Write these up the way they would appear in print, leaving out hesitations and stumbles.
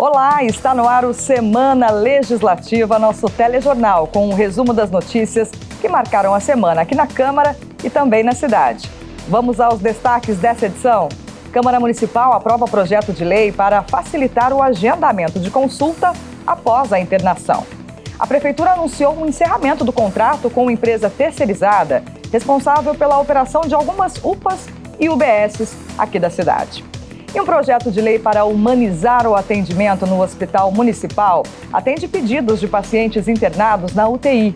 Olá, está no ar o Semana Legislativa, nosso telejornal, com um resumo das notícias que marcaram a semana aqui na Câmara e também na cidade. Vamos aos destaques dessa edição. Câmara Municipal aprova projeto de lei para facilitar o agendamento de consulta após a internação. A Prefeitura anunciou o encerramento do contrato com uma empresa terceirizada responsável pela operação de algumas UPAs e UBSs aqui da cidade. E um projeto de lei para humanizar o atendimento no Hospital Municipal atende pedidos de pacientes internados na UTI.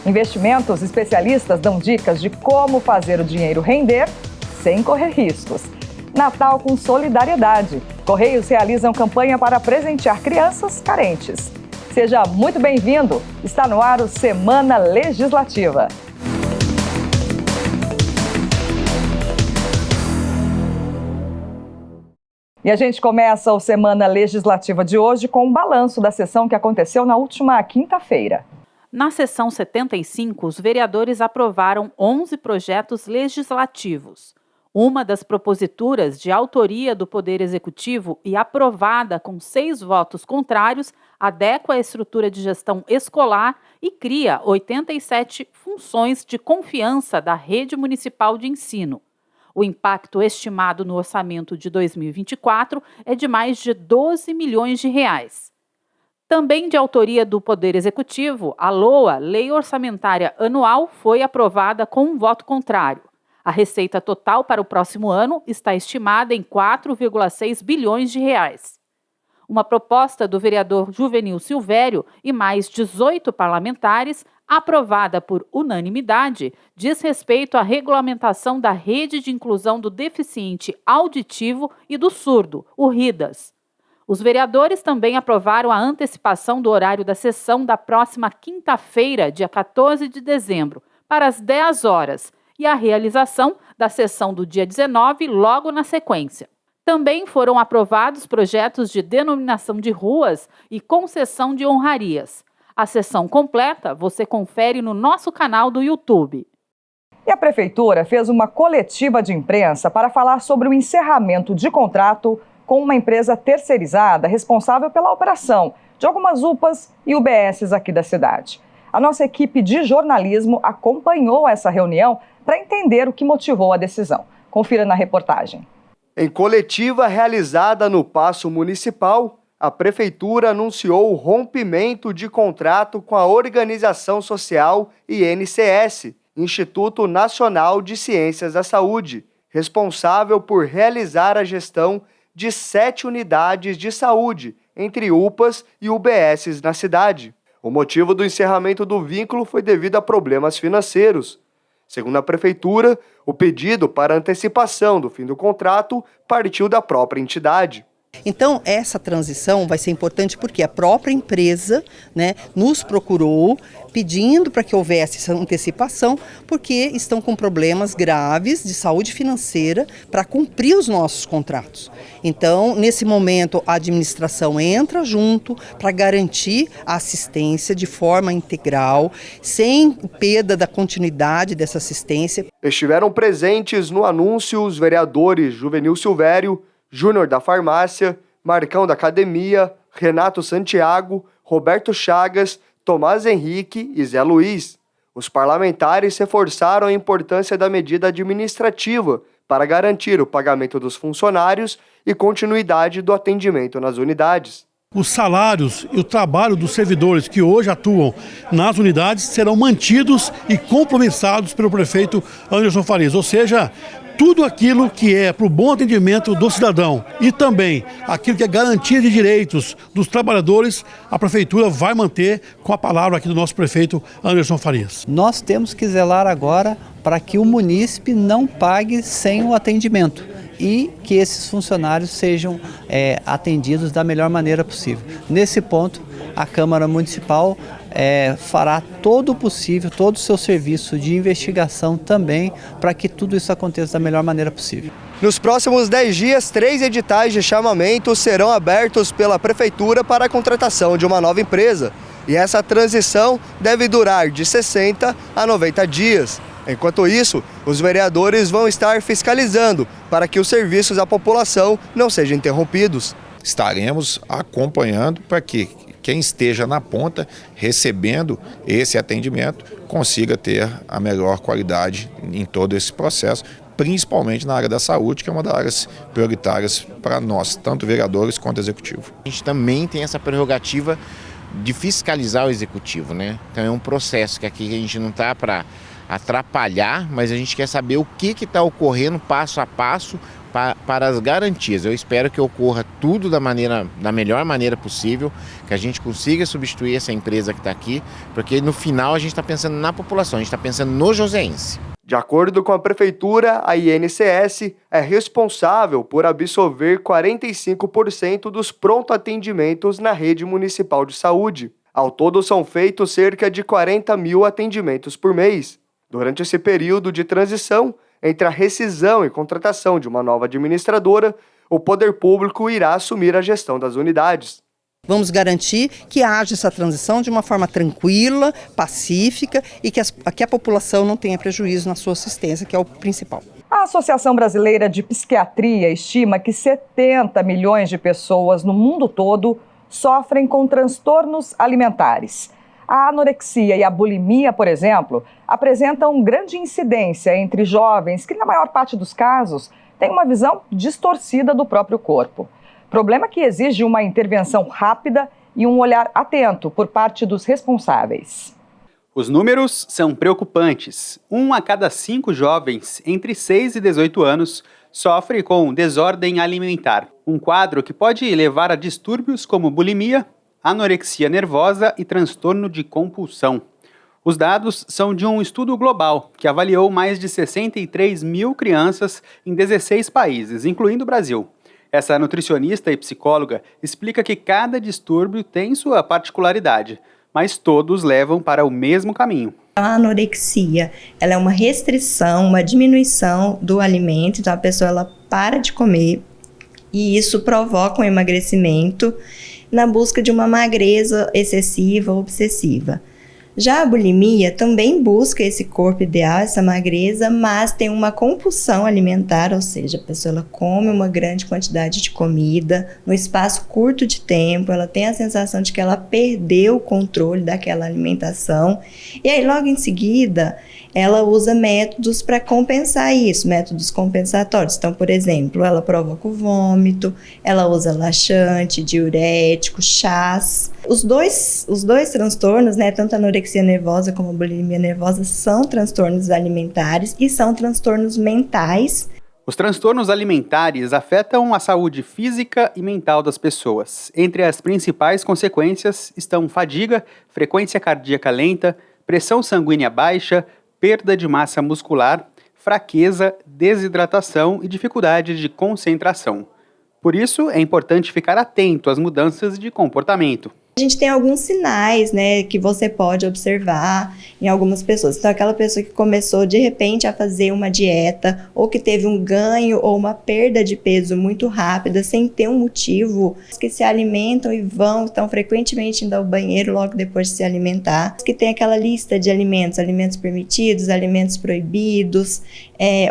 Investimentos especialistas dão dicas de como fazer o dinheiro render sem correr riscos. Natal com solidariedade. Correios realizam campanha para presentear crianças carentes. Seja muito bem-vindo. Está no ar o Semana Legislativa. E a gente começa o Semana Legislativa de hoje com um balanço da sessão que aconteceu na última quinta-feira. Na sessão 75, os vereadores aprovaram 11 projetos legislativos. Uma das proposituras de autoria do Poder Executivo e aprovada com 6 votos contrários adequa a estrutura de gestão escolar e cria 87 funções de confiança da rede municipal de ensino. O impacto estimado no orçamento de 2024 é de mais de 12 milhões de reais. Também de autoria do Poder Executivo, a LOA, Lei Orçamentária Anual, foi aprovada com um voto contrário. A receita total para o próximo ano está estimada em 4,6 bilhões de reais. Uma proposta do vereador Juvenil Silvério e mais 18 parlamentares, aprovada por unanimidade, diz respeito à regulamentação da Rede de Inclusão do Deficiente Auditivo e do Surdo, o RIDAS. Os vereadores também aprovaram a antecipação do horário da sessão da próxima quinta-feira, dia 14 de dezembro, para as 10 horas, e a realização da sessão do dia 19, logo na sequência. Também foram aprovados projetos de denominação de ruas e concessão de honrarias. A sessão completa você confere no nosso canal do YouTube. E a Prefeitura fez uma coletiva de imprensa para falar sobre o encerramento de contrato com uma empresa terceirizada responsável pela operação de algumas UPAs e UBSs aqui da cidade. A nossa equipe de jornalismo acompanhou essa reunião para entender o que motivou a decisão. Confira na reportagem. Em coletiva realizada no Paço Municipal, a Prefeitura anunciou o rompimento de contrato com a Organização Social INCS, Instituto Nacional de Ciências da Saúde, responsável por realizar a gestão de 7 unidades de saúde, entre UPAs e UBSs na cidade. O motivo do encerramento do vínculo foi devido a problemas financeiros. Segundo a Prefeitura, o pedido para antecipação do fim do contrato partiu da própria entidade. Então, essa transição vai ser importante porque a própria empresa, nos procurou pedindo para que houvesse essa antecipação, porque estão com problemas graves de saúde financeira para cumprir os nossos contratos. Então, nesse momento, a administração entra junto para garantir a assistência de forma integral, sem perda da continuidade dessa assistência. Estiveram presentes no anúncio os vereadores Juvenil Silvério, Júnior da Farmácia, Marcão da Academia, Renato Santiago, Roberto Chagas, Tomás Henrique e Zé Luiz. Os parlamentares reforçaram a importância da medida administrativa para garantir o pagamento dos funcionários e continuidade do atendimento nas unidades. Os salários e o trabalho dos servidores que hoje atuam nas unidades serão mantidos e compromissados pelo prefeito Anderson Farias, ou seja, tudo aquilo que é para o bom atendimento do cidadão e também aquilo que é garantia de direitos dos trabalhadores, a Prefeitura vai manter com a palavra aqui do nosso prefeito Anderson Farias. Nós temos que zelar agora para que o munícipe não pague sem o atendimento e que esses funcionários sejam atendidos da melhor maneira possível. Nesse ponto, a Câmara Municipal fará todo o possível, todo o seu serviço de investigação também, para que tudo isso aconteça da melhor maneira possível. Nos próximos 10 dias, 3 editais de chamamento serão abertos pela Prefeitura para a contratação de uma nova empresa. E essa transição deve durar de 60 a 90 dias. Enquanto isso, os vereadores vão estar fiscalizando para que os serviços à população não sejam interrompidos. Estaremos acompanhando para que quem esteja na ponta recebendo esse atendimento consiga ter a melhor qualidade em todo esse processo, principalmente na área da saúde, que é uma das áreas prioritárias para nós, tanto vereadores quanto executivo. A gente também tem essa prerrogativa de fiscalizar o executivo, né? Então é um processo que aqui a gente não está para atrapalhar, mas a gente quer saber o que está ocorrendo passo a passo para as garantias. Eu espero que ocorra tudo da melhor maneira possível, que a gente consiga substituir essa empresa que está aqui, porque no final a gente está pensando na população, a gente está pensando no joseense. De acordo com a Prefeitura, a INCS é responsável por absorver 45% dos pronto-atendimentos na rede municipal de saúde. Ao todo, são feitos cerca de 40 mil atendimentos por mês. Durante esse período de transição, entre a rescisão e contratação de uma nova administradora, o poder público irá assumir a gestão das unidades. Vamos garantir que haja essa transição de uma forma tranquila, pacífica e que a população não tenha prejuízo na sua assistência, que é o principal. A Associação Brasileira de Psiquiatria estima que 70 milhões de pessoas no mundo todo sofrem com transtornos alimentares. A anorexia e a bulimia, por exemplo, apresentam grande incidência entre jovens que, na maior parte dos casos, têm uma visão distorcida do próprio corpo. Problema que exige uma intervenção rápida e um olhar atento por parte dos responsáveis. Os números são preocupantes. 1 a cada 5 jovens entre 6 e 18 anos sofre com desordem alimentar. Um quadro que pode levar a distúrbios como bulimia, anorexia nervosa e transtorno de compulsão. Os dados são de um estudo global que avaliou mais de 63 mil crianças em 16 países, incluindo o Brasil. Essa nutricionista e psicóloga explica que cada distúrbio tem sua particularidade, mas todos levam para o mesmo caminho. A anorexia, ela é uma restrição, uma diminuição do alimento, então a pessoa ela para de comer e isso provoca um emagrecimento na busca de uma magreza excessiva ou obsessiva. Já a bulimia também busca esse corpo ideal, essa magreza, mas tem uma compulsão alimentar, ou seja, a pessoa ela come uma grande quantidade de comida no espaço curto de tempo, ela tem a sensação de que ela perdeu o controle daquela alimentação, e aí logo em seguida ela usa métodos para compensar isso, métodos compensatórios. Então, por exemplo, ela provoca o vômito, ela usa laxante, diurético, chás. Os dois transtornos, né, tanto a anorexia nervosa como a bulimia nervosa, são transtornos alimentares e são transtornos mentais. Os transtornos alimentares afetam a saúde física e mental das pessoas. Entre as principais consequências estão fadiga, frequência cardíaca lenta, pressão sanguínea baixa, perda de massa muscular, fraqueza, desidratação e dificuldade de concentração. Por isso, é importante ficar atento às mudanças de comportamento. A gente tem alguns sinais, né, que você pode observar em algumas pessoas. Então, aquela pessoa que começou de repente a fazer uma dieta ou que teve um ganho ou uma perda de peso muito rápida sem ter um motivo, que se alimentam e estão frequentemente indo ao banheiro logo depois de se alimentar, que tem aquela lista de alimentos permitidos, alimentos proibidos,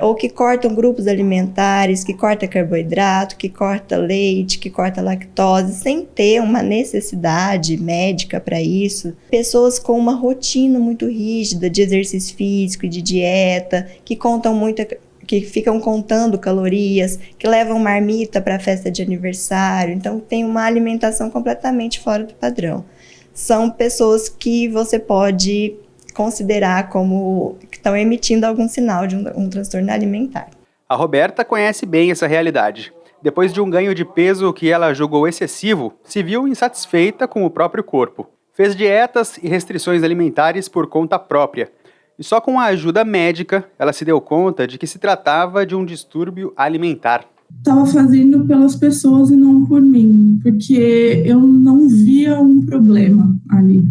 ou que cortam grupos alimentares, que corta carboidrato, que corta leite, que corta lactose, sem ter uma necessidade médica para isso. Pessoas com uma rotina muito rígida de exercício físico e de dieta, que ficam contando calorias, que levam marmita para a festa de aniversário, então tem uma alimentação completamente fora do padrão. São pessoas que você pode considerar como que estão emitindo algum sinal de um transtorno alimentar. A Roberta conhece bem essa realidade. Depois de um ganho de peso que ela julgou excessivo, se viu insatisfeita com o próprio corpo. Fez dietas e restrições alimentares por conta própria. E só com a ajuda médica, ela se deu conta de que se tratava de um distúrbio alimentar. Estava fazendo pelas pessoas e não por mim, porque eu não via um problema ali.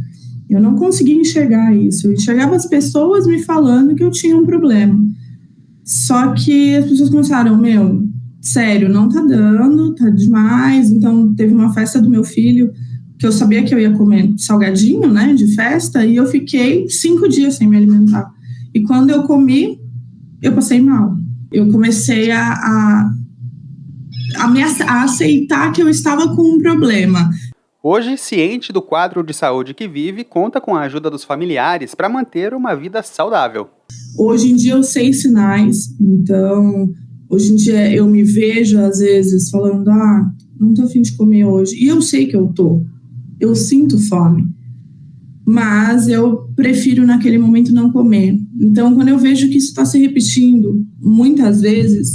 Eu não conseguia enxergar isso. Eu enxergava as pessoas me falando que eu tinha um problema. Só que as pessoas começaram, sério, não tá dando, tá demais. Então, teve uma festa do meu filho, que eu sabia que eu ia comer salgadinho, né, de festa, e eu fiquei 5 dias sem me alimentar. E quando eu comi, eu passei mal. Eu comecei a a aceitar que eu estava com um problema. Hoje, ciente do quadro de saúde que vive, conta com a ajuda dos familiares para manter uma vida saudável. Hoje em dia eu sei sinais, então hoje em dia eu me vejo às vezes falando, não tô a fim de comer hoje. E eu sei que eu sinto fome, mas eu prefiro naquele momento não comer. Então quando eu vejo que isso está se repetindo muitas vezes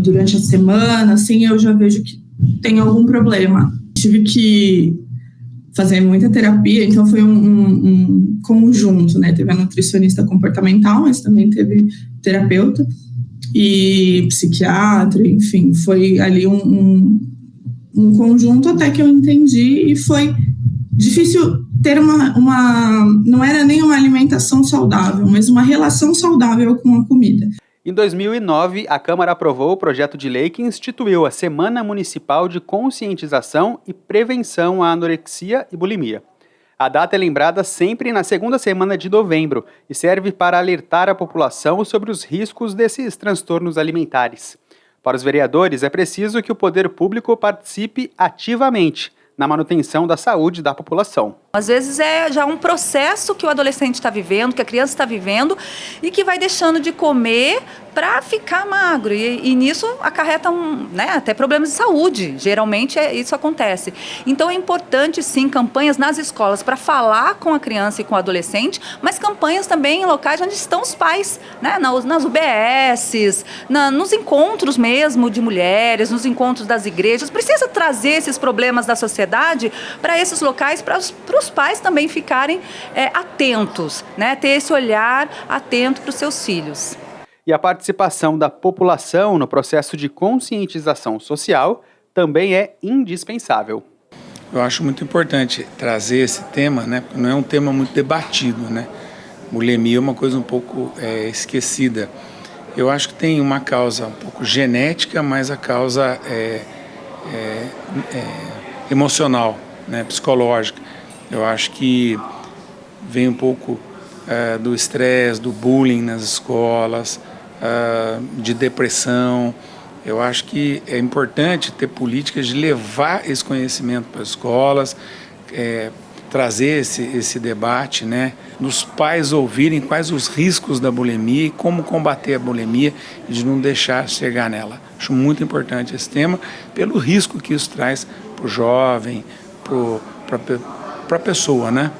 durante a semana, assim, eu já vejo que tem algum problema. Tive que fazer muita terapia, então foi um conjunto, né? Teve a nutricionista comportamental, mas também teve terapeuta e psiquiatra, enfim, foi ali um conjunto até que eu entendi, e foi difícil ter não era nem uma alimentação saudável, mas uma relação saudável com a comida. Em 2009, a Câmara aprovou o projeto de lei que instituiu a Semana Municipal de Conscientização e Prevenção à Anorexia e Bulimia. A data é lembrada sempre na segunda semana de novembro e serve para alertar a população sobre os riscos desses transtornos alimentares. Para os vereadores, é preciso que o poder público participe ativamente na manutenção da saúde da população. Às vezes é já um processo que o adolescente está vivendo, que a criança está vivendo, e que vai deixando de comer para ficar magro. E nisso acarreta até problemas de saúde. Geralmente isso acontece. Então é importante, sim, campanhas nas escolas para falar com a criança e com o adolescente, mas campanhas também em locais onde estão os pais, né? Nas UBSs, nos encontros mesmo de mulheres, nos encontros das igrejas. Precisa trazer esses problemas da sociedade para esses locais, para os pais também ficarem atentos, né? Ter esse olhar atento para os seus filhos. E a participação da população no processo de conscientização social também é indispensável. Eu acho muito importante trazer esse tema, né? Porque não é um tema muito debatido, né? Bulimia é uma coisa um pouco esquecida. Eu acho que tem uma causa um pouco genética, mas a causa emocional, né? Psicológica. Eu acho que vem um pouco do estresse, do bullying nas escolas, de depressão. Eu acho que é importante ter políticas de levar esse conhecimento para as escolas, trazer esse debate, né? Dos pais ouvirem quais os riscos da bulimia e como combater a bulimia e de não deixar chegar nela. Acho muito importante esse tema, pelo risco que isso traz para o jovem, para a pessoa, né?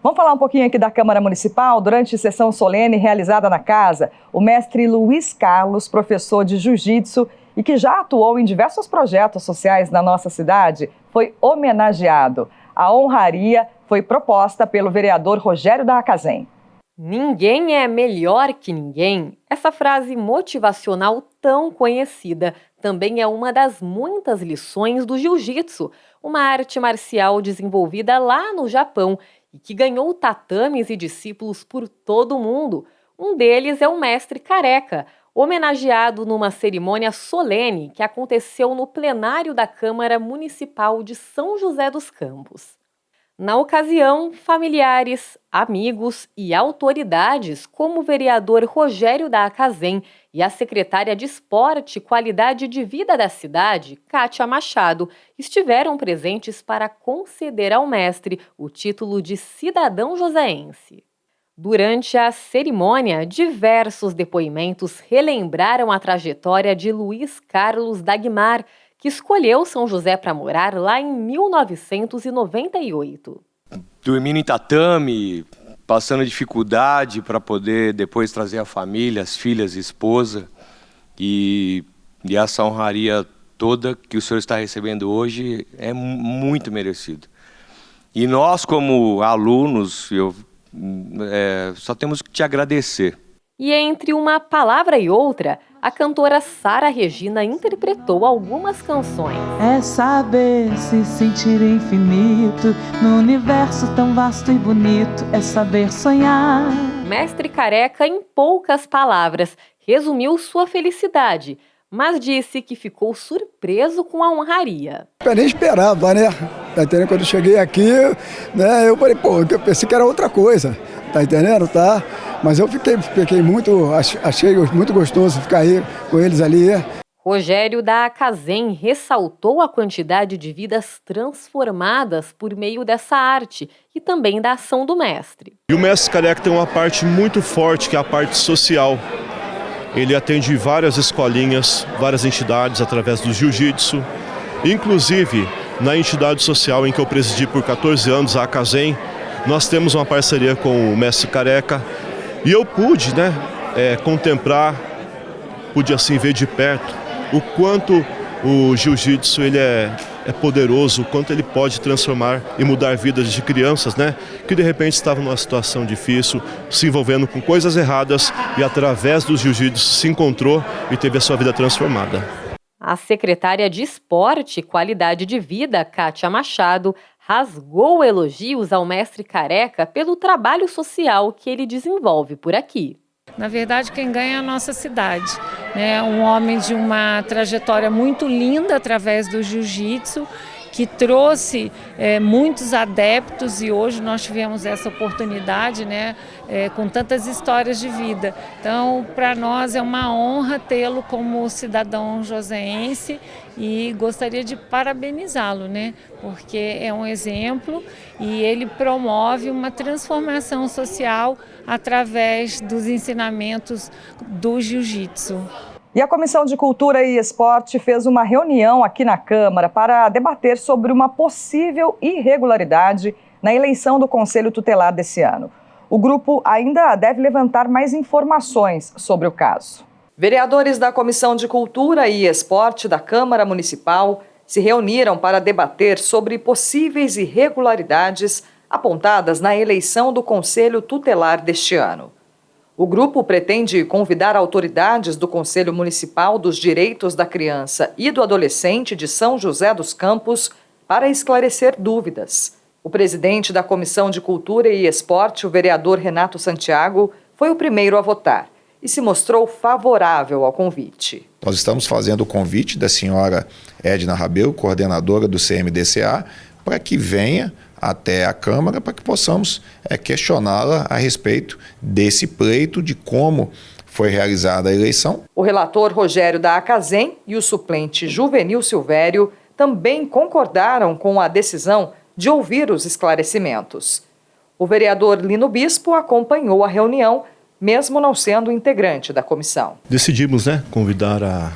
Vamos falar um pouquinho aqui da Câmara Municipal. Durante a sessão solene realizada na casa, o mestre Luiz Carlos, professor de jiu-jitsu e que já atuou em diversos projetos sociais na nossa cidade, foi homenageado. A honraria foi proposta pelo vereador Rogério da Acazem. Ninguém é melhor que ninguém. Essa frase motivacional tão conhecida também é uma das muitas lições do jiu-jitsu, uma arte marcial desenvolvida lá no Japão e que ganhou tatames e discípulos por todo o mundo. Um deles é o mestre Careca, homenageado numa cerimônia solene que aconteceu no plenário da Câmara Municipal de São José dos Campos. Na ocasião, familiares, amigos e autoridades, como o vereador Rogério da Acazem e a secretária de Esporte e Qualidade de Vida da cidade, Kátia Machado, estiveram presentes para conceder ao mestre o título de cidadão joseense. Durante a cerimônia, diversos depoimentos relembraram a trajetória de Luiz Carlos Dagmar, que escolheu São José para morar lá em 1998. Dormindo em tatame, passando dificuldade para poder depois trazer a família, as filhas, a esposa. E essa honraria toda que o senhor está recebendo hoje é muito merecido. E nós, como alunos, só temos que te agradecer. E entre uma palavra e outra, a cantora Sara Regina interpretou algumas canções. É saber se sentir infinito, no universo tão vasto e bonito, é saber sonhar. Mestre Careca, em poucas palavras, resumiu sua felicidade, mas disse que ficou surpreso com a honraria. Eu nem esperava, né? Tá entendendo? Quando eu cheguei aqui, né, eu falei, eu pensei que era outra coisa. Tá entendendo? Tá? Mas eu fiquei achei muito gostoso ficar aí com eles ali. Rogério da Acasem ressaltou a quantidade de vidas transformadas por meio dessa arte e também da ação do mestre. E o mestre Careca tem uma parte muito forte, que é a parte social. Ele atende várias escolinhas, várias entidades através do jiu-jitsu. Inclusive, na entidade social em que eu presidi por 14 anos, a Acasem, nós temos uma parceria com o mestre Careca. E eu pude contemplar, pude assim ver de perto o quanto o jiu-jitsu ele é poderoso, o quanto ele pode transformar e mudar vidas de crianças, que de repente estavam numa situação difícil, se envolvendo com coisas erradas e através do jiu-jitsu se encontrou e teve a sua vida transformada. A secretária de Esporte e Qualidade de Vida, Kátia Machado, rasgou elogios ao mestre Careca pelo trabalho social que ele desenvolve por aqui. Na verdade, quem ganha é a nossa cidade, né? Um homem de uma trajetória muito linda através do jiu-jitsu, que trouxe muitos adeptos e hoje nós tivemos essa oportunidade, com tantas histórias de vida. Então, para nós é uma honra tê-lo como cidadão joseense e gostaria de parabenizá-lo, porque é um exemplo e ele promove uma transformação social através dos ensinamentos do jiu-jitsu. E a Comissão de Cultura e Esporte fez uma reunião aqui na Câmara para debater sobre uma possível irregularidade na eleição do Conselho Tutelar desse ano. O grupo ainda deve levantar mais informações sobre o caso. Vereadores da Comissão de Cultura e Esporte da Câmara Municipal se reuniram para debater sobre possíveis irregularidades apontadas na eleição do Conselho Tutelar deste ano. O grupo pretende convidar autoridades do Conselho Municipal dos Direitos da Criança e do Adolescente de São José dos Campos para esclarecer dúvidas. O presidente da Comissão de Cultura e Esporte, o vereador Renato Santiago, foi o primeiro a votar e se mostrou favorável ao convite. Nós estamos fazendo o convite da senhora Edna Rabel, coordenadora do CMDCA, para que venha até a Câmara para que possamos questioná-la a respeito desse pleito, de como foi realizada a eleição. O relator Rogério da Acasem e o suplente Juvenil Silvério também concordaram com a decisão de ouvir os esclarecimentos. O vereador Lino Bispo acompanhou a reunião, mesmo não sendo integrante da comissão. Decidimos convidar a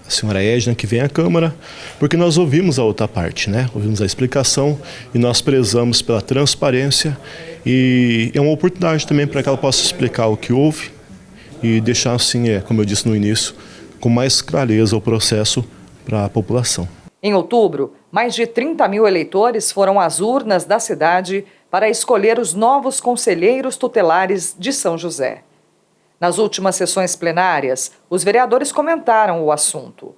senhora Edna que vem à Câmara, porque nós ouvimos a outra parte, ouvimos a explicação e nós prezamos pela transparência e é uma oportunidade também para que ela possa explicar o que houve e deixar assim, como eu disse no início, com mais clareza o processo para a população. Em outubro, mais de 30 mil eleitores foram às urnas da cidade para escolher os novos conselheiros tutelares de São José. Nas últimas sessões plenárias, os vereadores comentaram o assunto.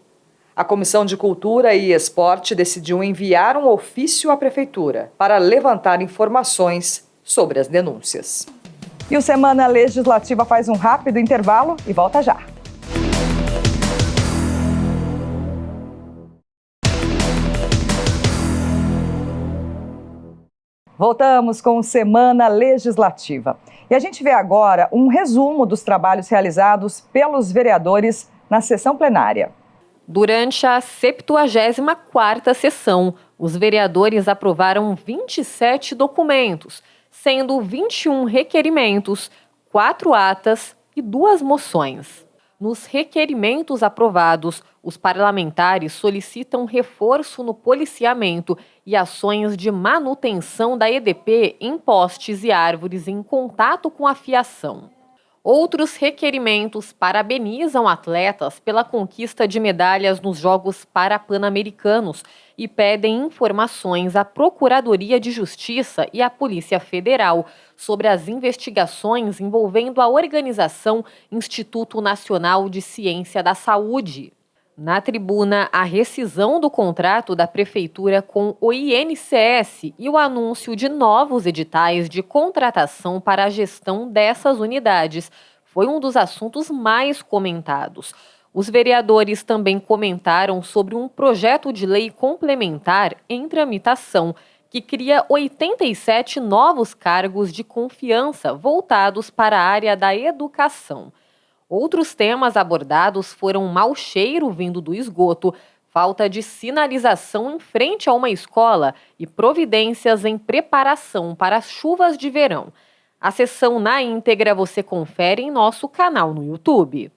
A Comissão de Cultura e Esporte decidiu enviar um ofício à Prefeitura para levantar informações sobre as denúncias. E o Semana Legislativa faz um rápido intervalo e volta já. Voltamos com Semana Legislativa. E a gente vê agora um resumo dos trabalhos realizados pelos vereadores na sessão plenária. Durante a 74ª sessão, os vereadores aprovaram 27 documentos, sendo 21 requerimentos, 4 atas e 2 moções. Nos requerimentos aprovados, os parlamentares solicitam reforço no policiamento e ações de manutenção da EDP em postes e árvores em contato com a fiação. Outros requerimentos parabenizam atletas pela conquista de medalhas nos Jogos Parapan-Americanos e pedem informações à Procuradoria de Justiça e à Polícia Federal sobre as investigações envolvendo a organização Instituto Nacional de Ciência da Saúde. Na tribuna, a rescisão do contrato da Prefeitura com o INCS e o anúncio de novos editais de contratação para a gestão dessas unidades foi um dos assuntos mais comentados. Os vereadores também comentaram sobre um projeto de lei complementar em tramitação que cria 87 novos cargos de confiança voltados para a área da educação. Outros temas abordados foram mau cheiro vindo do esgoto, falta de sinalização em frente a uma escola e providências em preparação para as chuvas de verão. A sessão na íntegra você confere em nosso canal no YouTube.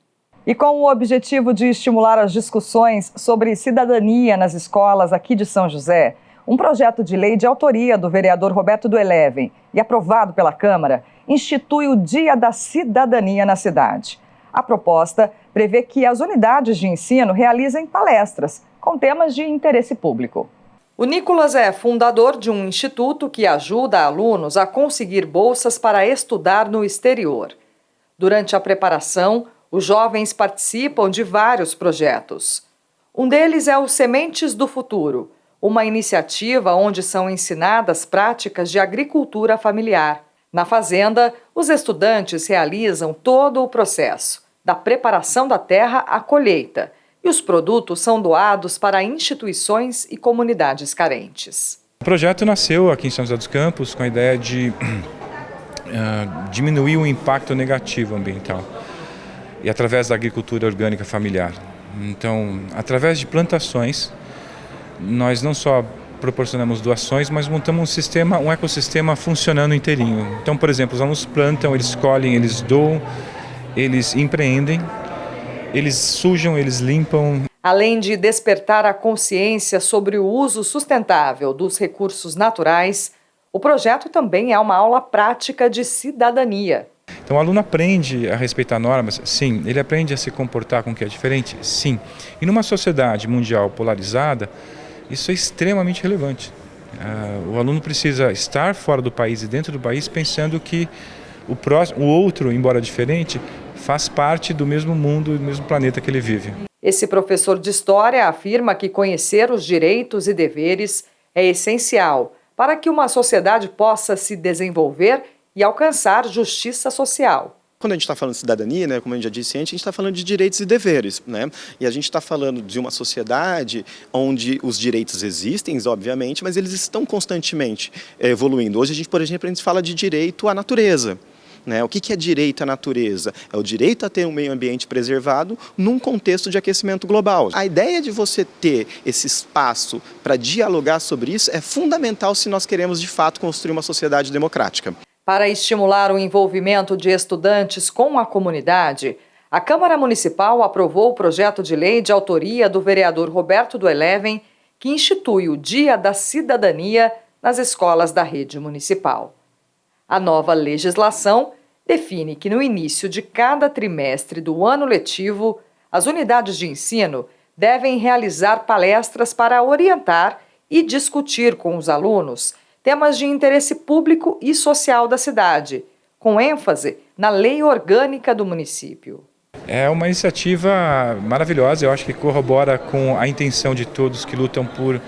E com o objetivo de estimular as discussões sobre cidadania nas escolas aqui de São José, um projeto de lei de autoria do vereador Roberto do Eleven e aprovado pela Câmara institui o Dia da Cidadania na cidade. A proposta prevê que as unidades de ensino realizem palestras com temas de interesse público. O Nicolas é fundador de um instituto que ajuda alunos a conseguir bolsas para estudar no exterior. Durante a preparação, os jovens participam de vários projetos. Um deles é o Sementes do Futuro, uma iniciativa onde são ensinadas práticas de agricultura familiar. Na fazenda, os estudantes realizam todo o processo, da preparação da terra à colheita, e os produtos são doados para instituições e comunidades carentes. O projeto nasceu aqui em São José dos Campos com a ideia de diminuir o impacto negativo ambiental e através da agricultura orgânica familiar. Então, através de plantações, nós não só proporcionamos doações, mas montamos um ecossistema funcionando inteirinho. Então, por exemplo, os alunos plantam, eles colhem, eles doam, eles empreendem, eles sujam, eles limpam. Além de despertar a consciência sobre o uso sustentável dos recursos naturais, o projeto também é uma aula prática de cidadania. Então o aluno aprende a respeitar normas? Sim. Ele aprende a se comportar com o que é diferente? Sim. E numa sociedade mundial polarizada, isso é extremamente relevante. O aluno precisa estar fora do país e dentro do país pensando que o outro, embora diferente, faz parte do mesmo mundo e do mesmo planeta que ele vive. Esse professor de História afirma que conhecer os direitos e deveres é essencial para que uma sociedade possa se desenvolver e alcançar justiça social. Quando a gente está falando de cidadania, né, como a gente já disse antes, a gente está falando de direitos e deveres, né? E a gente está falando de uma sociedade onde os direitos existem, obviamente, mas eles estão constantemente evoluindo. Hoje, por exemplo, a gente fala de direito à natureza. Né? O que é direito à natureza? É o direito a ter um meio ambiente preservado num contexto de aquecimento global. A ideia de você ter esse espaço para dialogar sobre isso é fundamental se nós queremos, de fato, construir uma sociedade democrática. Para estimular o envolvimento de estudantes com a comunidade, a Câmara Municipal aprovou o projeto de lei de autoria do vereador Roberto do Eleven, que institui o Dia da Cidadania nas escolas da rede municipal. A nova legislação define que no início de cada trimestre do ano letivo, as unidades de ensino devem realizar palestras para orientar e discutir com os alunos temas de interesse público e social da cidade, com ênfase na lei orgânica do município. É uma iniciativa maravilhosa, eu acho que corrobora com a intenção de todos que lutam por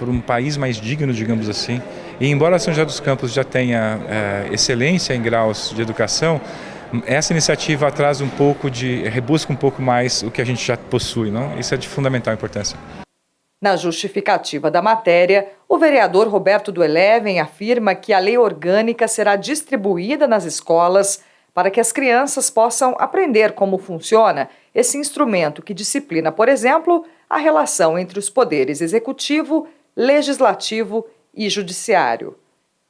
um país mais digno, digamos assim. E embora São José dos Campos já tenha excelência em graus de educação, essa iniciativa rebusca um pouco mais o que a gente já possui, não? Isso é de fundamental importância. Na justificativa da matéria, o vereador Roberto do Eleven afirma que a lei orgânica será distribuída nas escolas para que as crianças possam aprender como funciona esse instrumento que disciplina, por exemplo, a relação entre os poderes executivo, legislativo e judiciário.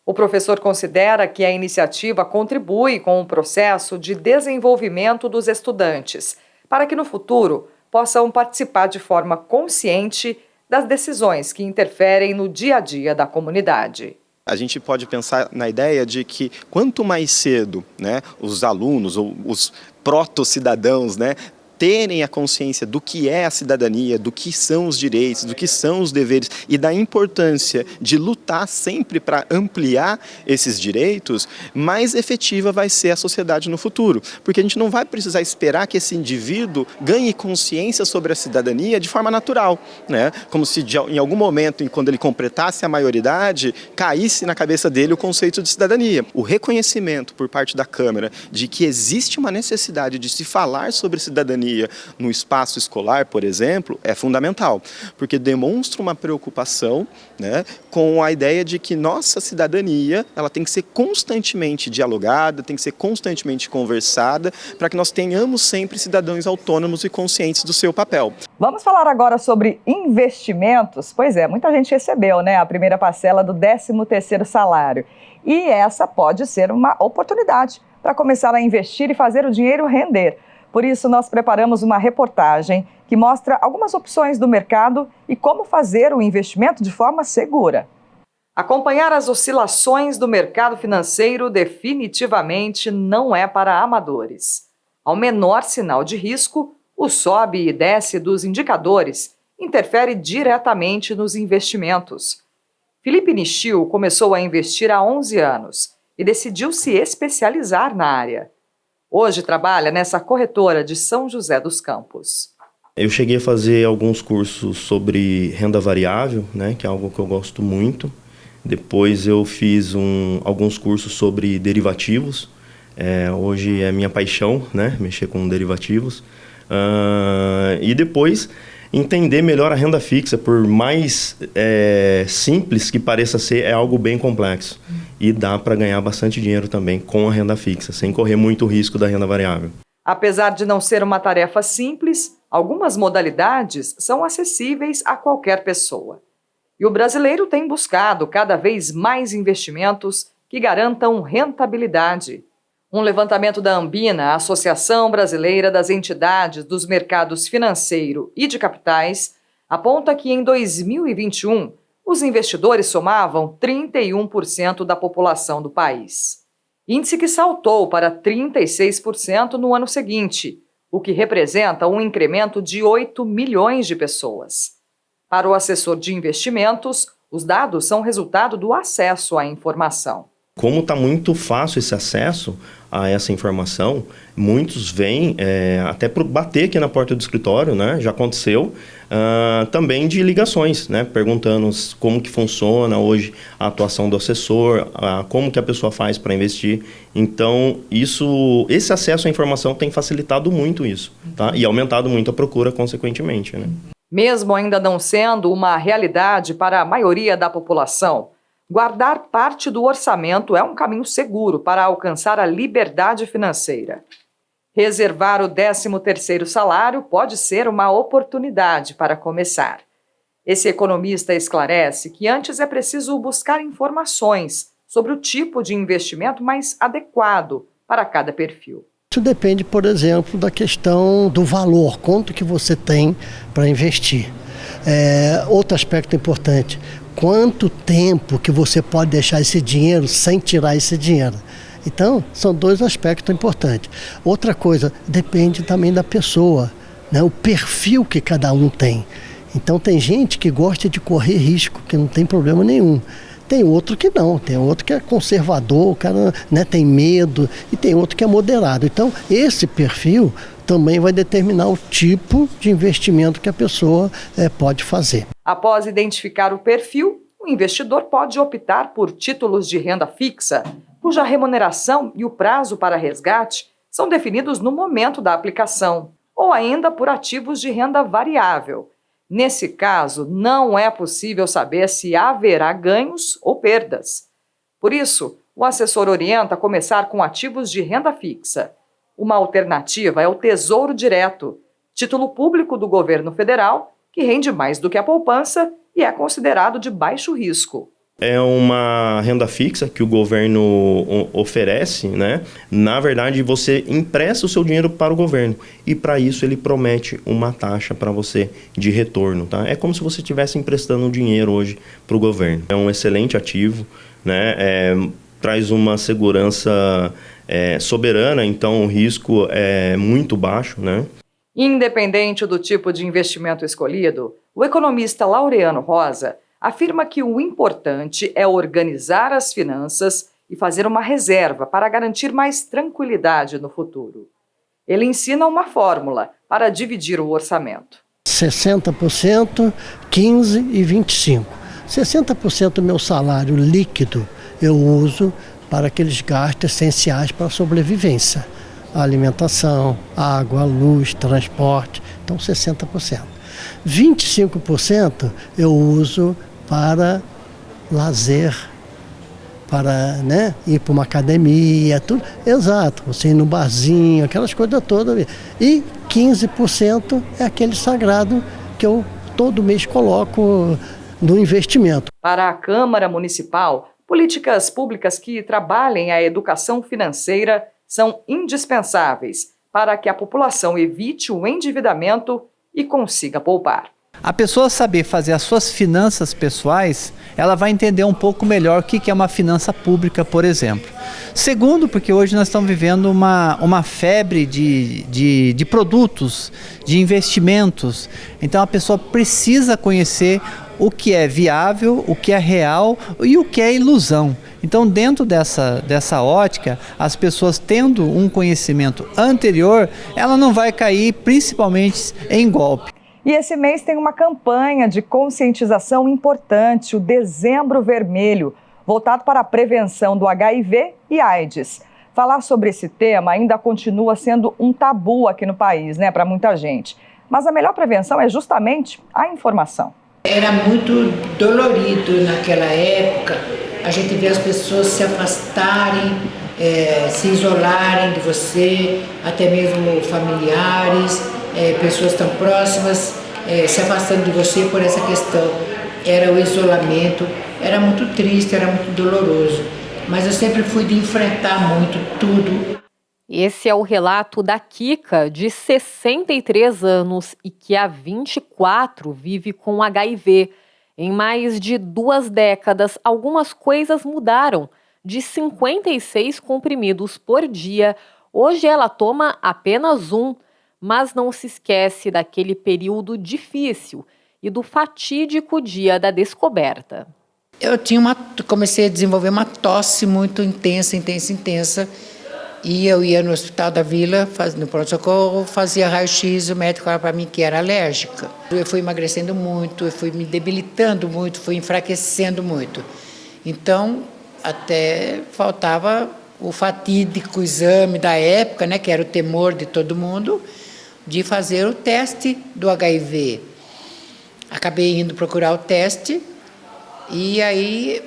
O professor considera que a iniciativa contribui com o processo de desenvolvimento dos estudantes, para que no futuro possam participar de forma consciente das decisões que interferem no dia a dia da comunidade. A gente pode pensar na ideia de que quanto mais cedo, né, os alunos ou os proto-cidadãos, né, terem a consciência do que é a cidadania, do que são os direitos, do que são os deveres e da importância de lutar sempre para ampliar esses direitos, mais efetiva vai ser a sociedade no futuro. Porque a gente não vai precisar esperar que esse indivíduo ganhe consciência sobre a cidadania de forma natural, né? Como se em algum momento, quando ele completasse a maioridade, caísse na cabeça dele o conceito de cidadania. O reconhecimento por parte da Câmara de que existe uma necessidade de se falar sobre cidadania cidadania no espaço escolar, por exemplo, é fundamental, porque demonstra uma preocupação, né, com a ideia de que nossa cidadania ela tem que ser constantemente dialogada, tem que ser constantemente conversada, para que nós tenhamos sempre cidadãos autônomos e conscientes do seu papel. Vamos falar agora sobre investimentos? Pois é, muita gente recebeu, né, a primeira parcela do 13º salário. E essa pode ser uma oportunidade para começar a investir e fazer o dinheiro render. Por isso, nós preparamos uma reportagem que mostra algumas opções do mercado e como fazer o investimento de forma segura. Acompanhar as oscilações do mercado financeiro definitivamente não é para amadores. Ao menor sinal de risco, o sobe e desce dos indicadores interfere diretamente nos investimentos. Felipe Nichil começou a investir há 11 anos e decidiu se especializar na área. Hoje trabalha nessa corretora de São José dos Campos. Eu cheguei a fazer alguns cursos sobre renda variável, né, que é algo que eu gosto muito. Depois eu fiz alguns cursos sobre derivativos. Hoje é minha paixão, né, mexer com derivativos. E depois entender melhor a renda fixa, por mais simples que pareça ser, é algo bem complexo. E dá para ganhar bastante dinheiro também com a renda fixa, sem correr muito risco da renda variável. Apesar de não ser uma tarefa simples, algumas modalidades são acessíveis a qualquer pessoa. E o brasileiro tem buscado cada vez mais investimentos que garantam rentabilidade. Um levantamento da Anbina, a Associação Brasileira das Entidades dos Mercados Financeiro e de Capitais, aponta que em 2021, os investidores somavam 31% da população do país. Índice que saltou para 36% no ano seguinte, o que representa um incremento de 8 milhões de pessoas. Para o assessor de investimentos, os dados são resultado do acesso à informação. Como está muito fácil esse acesso a essa informação, muitos vêm até bater aqui na porta do escritório, né? Já aconteceu, também de ligações, né? Perguntando como que funciona hoje a atuação do assessor, como que a pessoa faz para investir. Então, esse acesso à informação tem facilitado muito isso, tá? E aumentado muito a procura, consequentemente, né? Mesmo ainda não sendo uma realidade para a maioria da população, guardar parte do orçamento é um caminho seguro para alcançar a liberdade financeira. Reservar o 13º salário pode ser uma oportunidade para começar. Esse economista esclarece que antes é preciso buscar informações sobre o tipo de investimento mais adequado para cada perfil. Isso depende, por exemplo, da questão do valor, quanto que você tem para investir. Outro aspecto importante, quanto tempo que você pode deixar esse dinheiro sem tirar esse dinheiro. Então, são dois aspectos importantes. Outra coisa, depende também da pessoa, né? O perfil que cada um tem. Então, tem gente que gosta de correr risco, que não tem problema nenhum. Tem outro que não, tem outro que é conservador, o cara, né, tem medo, e tem outro que é moderado. Então, esse perfil também vai determinar o tipo de investimento que a pessoa pode fazer. Após identificar o perfil, o investidor pode optar por títulos de renda fixa, cuja remuneração e o prazo para resgate são definidos no momento da aplicação, ou ainda por ativos de renda variável. Nesse caso, não é possível saber se haverá ganhos ou perdas. Por isso, o assessor orienta a começar com ativos de renda fixa. Uma alternativa é o Tesouro Direto, título público do governo federal, que rende mais do que a poupança e é considerado de baixo risco. É uma renda fixa que o governo oferece, né? Na verdade, você empresta o seu dinheiro para o governo e para isso ele promete uma taxa para você de retorno, tá? É como se você estivesse emprestando dinheiro hoje para o governo. É um excelente ativo, né? Traz uma segurança soberana, então o risco é muito baixo, né? Independente do tipo de investimento escolhido, o economista Laureano Rosa afirma que o importante é organizar as finanças e fazer uma reserva para garantir mais tranquilidade no futuro. Ele ensina uma fórmula para dividir o orçamento. 60%, 15% e 25%. 60% do meu salário líquido eu uso para aqueles gastos essenciais para a sobrevivência. a alimentação, água, luz, transporte, então 60%. 25% eu uso para lazer, para, né, ir para uma academia, tudo. Exato, você ir no barzinho, aquelas coisas todas. E 15% é aquele sagrado que eu todo mês coloco no investimento. Para a Câmara Municipal, políticas públicas que trabalhem a educação financeira são indispensáveis para que a população evite o endividamento e consiga poupar. A pessoa saber fazer as suas finanças pessoais, ela vai entender um pouco melhor o que é uma finança pública, por exemplo. Segundo, porque hoje nós estamos vivendo uma febre de produtos, de investimentos. Então a pessoa precisa conhecer o que é viável, o que é real e o que é ilusão. Então, dentro dessa ótica, as pessoas tendo um conhecimento anterior, ela não vai cair principalmente em golpe. E esse mês tem uma campanha de conscientização importante, o Dezembro Vermelho, voltado para a prevenção do HIV e AIDS. Falar sobre esse tema ainda continua sendo um tabu aqui no país, né, para muita gente. Mas a melhor prevenção é justamente a informação. Era muito dolorido naquela época, a gente vê as pessoas se afastarem, se isolarem de você, até mesmo familiares, pessoas tão próximas, se afastando de você por essa questão. Era o isolamento, era muito triste, era muito doloroso, mas eu sempre fui de enfrentar muito tudo. Esse é o relato da Kika, de 63 anos e que há 24 vive com HIV. Em mais de 2 décadas, algumas coisas mudaram. De 56 comprimidos por dia, hoje ela toma apenas 1, mas não se esquece daquele período difícil e do fatídico dia da descoberta. Eu comecei a desenvolver uma tosse muito intensa, e eu ia no Hospital da Vila, no pronto-socorro, fazia raio-x, o médico falava para mim que era alérgica. Eu fui emagrecendo muito, eu fui me debilitando muito, fui enfraquecendo muito. Então, até faltava o fatídico exame da época, né, que era o temor de todo mundo, de fazer o teste do HIV. Acabei indo procurar o teste e aí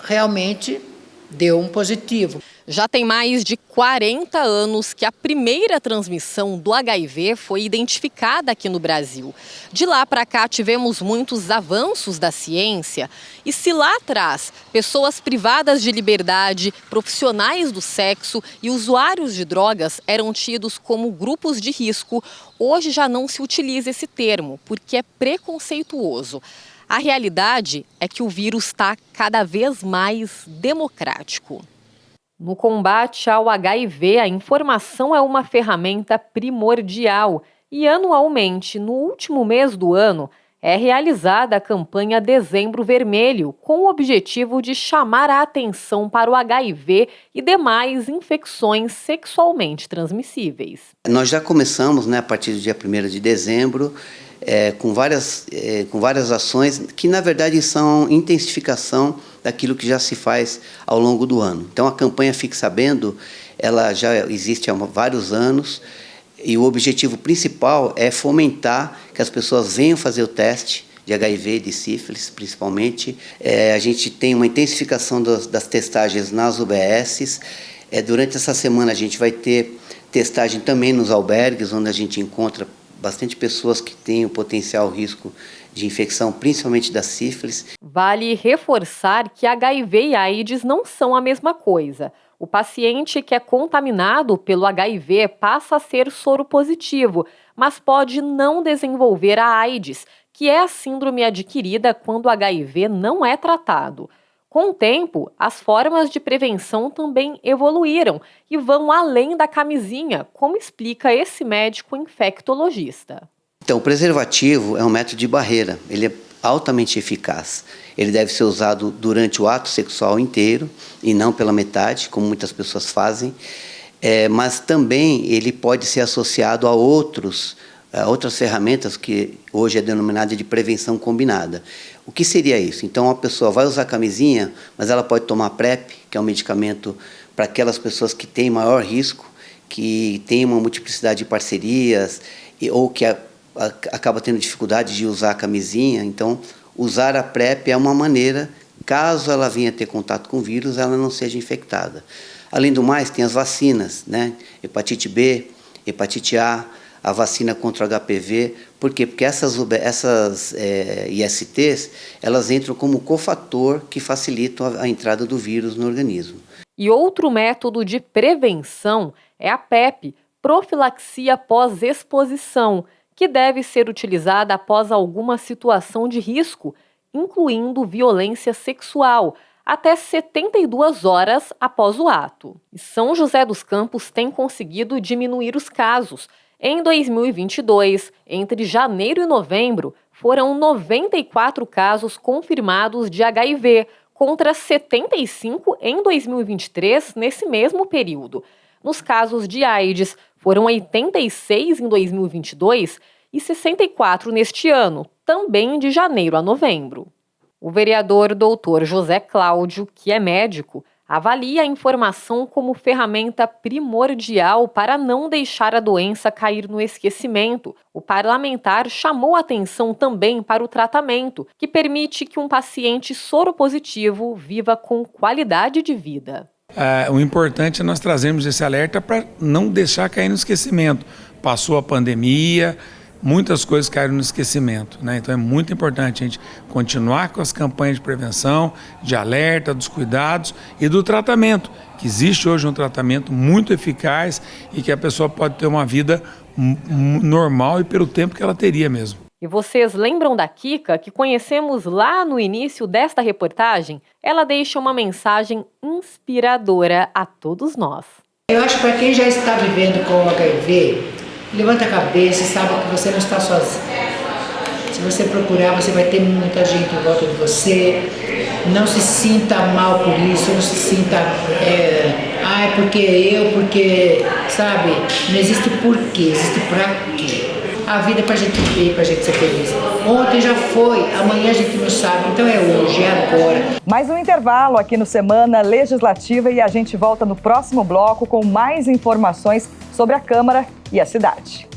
realmente deu um positivo. Já tem mais de 40 anos que a primeira transmissão do HIV foi identificada aqui no Brasil. De lá para cá tivemos muitos avanços da ciência e se lá atrás pessoas privadas de liberdade, profissionais do sexo e usuários de drogas eram tidos como grupos de risco, hoje já não se utiliza esse termo porque é preconceituoso. A realidade é que o vírus está cada vez mais democrático. No combate ao HIV, a informação é uma ferramenta primordial e, anualmente, no último mês do ano, é realizada a campanha Dezembro Vermelho, com o objetivo de chamar a atenção para o HIV e demais infecções sexualmente transmissíveis. Nós já começamos, a partir do dia 1º de dezembro, com várias ações que, na verdade, são intensificação daquilo que já se faz ao longo do ano. Então, a campanha Fique Sabendo, ela já existe há vários anos e o objetivo principal é fomentar que as pessoas venham fazer o teste de HIV e de sífilis, principalmente. A gente tem uma intensificação das testagens nas UBSs. Durante essa semana, a gente vai ter testagem também nos albergues, onde a gente encontra bastante pessoas que têm o potencial risco de infecção, principalmente da sífilis. Vale reforçar que HIV e AIDS não são a mesma coisa. O paciente que é contaminado pelo HIV passa a ser soropositivo, mas pode não desenvolver a AIDS, que é a síndrome adquirida quando o HIV não é tratado. Com o tempo, as formas de prevenção também evoluíram e vão além da camisinha, como explica esse médico infectologista. Então, o preservativo é um método de barreira, ele é altamente eficaz. Ele deve ser usado durante o ato sexual inteiro e não pela metade, como muitas pessoas fazem, mas também ele pode ser associado a outras ferramentas que hoje é denominada de prevenção combinada. O que seria isso? Então, a pessoa vai usar camisinha, mas ela pode tomar PrEP, que é um medicamento para aquelas pessoas que têm maior risco, que tem uma multiplicidade de parcerias ou que acaba tendo dificuldade de usar a camisinha. Então, usar a PrEP é uma maneira, caso ela venha ter contato com o vírus, ela não seja infectada. Além do mais, tem as vacinas, né? Hepatite B, hepatite A, a vacina contra o HPV. Por quê? Porque essas ISTs, elas entram como cofator que facilitam a entrada do vírus no organismo. E outro método de prevenção é a PEP, profilaxia pós-exposição, que deve ser utilizada após alguma situação de risco, incluindo violência sexual, até 72 horas após o ato. E São José dos Campos tem conseguido diminuir os casos. Em 2022, entre janeiro e novembro, foram 94 casos confirmados de HIV, contra 75 em 2023, nesse mesmo período. Nos casos de AIDS, foram 86 em 2022 e 64 neste ano, também de janeiro a novembro. O vereador Dr. José Cláudio, que é médico, avalia a informação como ferramenta primordial para não deixar a doença cair no esquecimento. O parlamentar chamou atenção também para o tratamento, que permite que um paciente soropositivo viva com qualidade de vida. O importante é nós trazermos esse alerta para não deixar cair no esquecimento. Passou a pandemia, muitas coisas caíram no esquecimento, né? Então é muito importante a gente continuar com as campanhas de prevenção, de alerta, dos cuidados e do tratamento, que existe hoje um tratamento muito eficaz e que a pessoa pode ter uma vida normal e pelo tempo que ela teria mesmo. E vocês lembram da Kika, que conhecemos lá no início desta reportagem? Ela deixa uma mensagem inspiradora a todos nós. Eu acho que para quem já está vivendo com o HIV, levanta a cabeça e saiba que você não está sozinho. Se você procurar, você vai ter muita gente em volta de você. Não se sinta mal por isso, não se sinta, porque, sabe? Não existe porquê, existe pra quê. A vida é pra gente viver, pra gente ser feliz. Ontem já foi, amanhã a gente não sabe, então é hoje, é agora. Mais um intervalo aqui no Semana Legislativa e a gente volta no próximo bloco com mais informações sobre a Câmara e a cidade.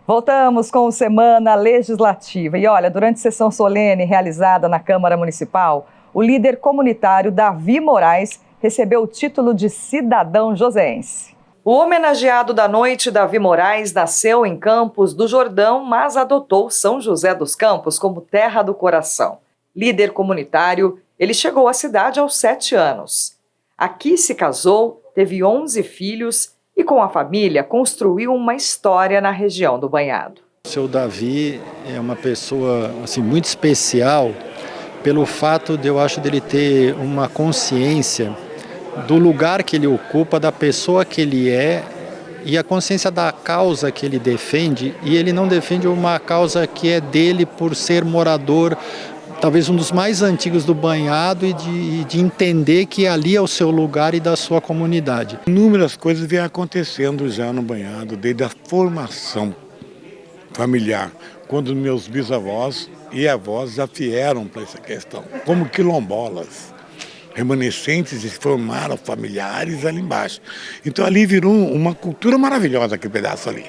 Voltamos com o Semana Legislativa. E olha, durante sessão solene realizada na Câmara Municipal, o líder comunitário Davi Moraes recebeu o título de cidadão joseense. O homenageado da noite, Davi Moraes, nasceu em Campos do Jordão, mas adotou São José dos Campos como terra do coração. Líder comunitário, ele chegou à cidade aos 7 anos. Aqui se casou, teve 11 filhos e com a família construiu uma história na região do Banhado. O seu Davi é uma pessoa assim, muito especial pelo fato de eu acho dele ter uma consciência do lugar que ele ocupa, da pessoa que ele é e a consciência da causa que ele defende. E ele não defende uma causa que é dele por ser morador, talvez um dos mais antigos do Banhado, e de entender que ali é o seu lugar e da sua comunidade. Inúmeras coisas vêm acontecendo já no Banhado, desde a formação familiar, quando meus bisavós e avós já vieram para essa questão, como quilombolas, remanescentes e formaram familiares ali embaixo. Então ali virou uma cultura maravilhosa aquele pedaço ali.